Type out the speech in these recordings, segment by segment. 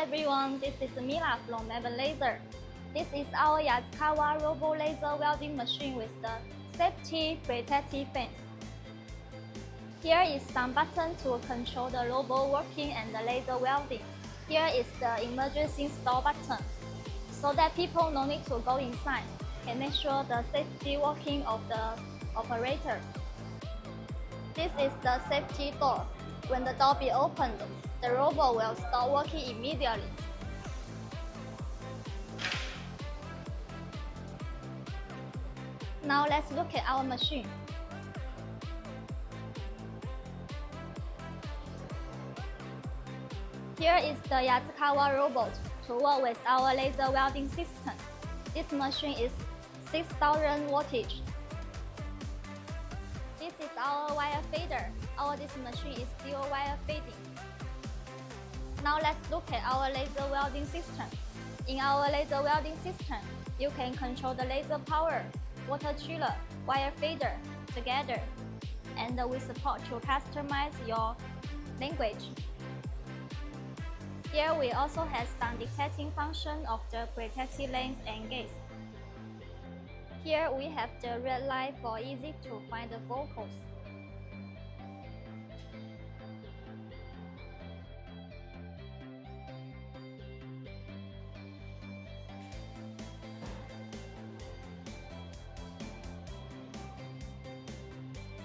everyone, this is Mila from Laser. This is our Yaskawa robo laser welding machine with the safety protective fence. Here is some button to control the robot working and the laser welding. Here is the emergency stop button, so that people no need to go inside, can make sure the safety working of the operator. This is the safety door. When the door be opened, the robot will start working immediately. Now let's look at our machine. Here is the Yaskawa robot to work with our laser welding system. This machine is 6,000 wattage. This is our wire feeder. This machine is still wire feeding. Now let's look at our laser welding system. In our laser welding system, you can control the laser power, water chiller, wire feeder together, and we support to customize your language. Here we also have some detecting function of the protective lens and gates. Here we have the red light for easy to find the focus.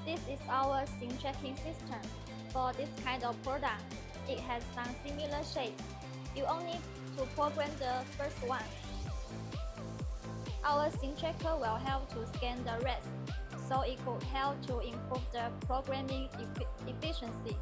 This is our seam tracking system. For this kind of product, it has some similar shapes. You only need to program the first one. Our seam tracker will help to scan the rest, so it could help to improve the programming efficiency.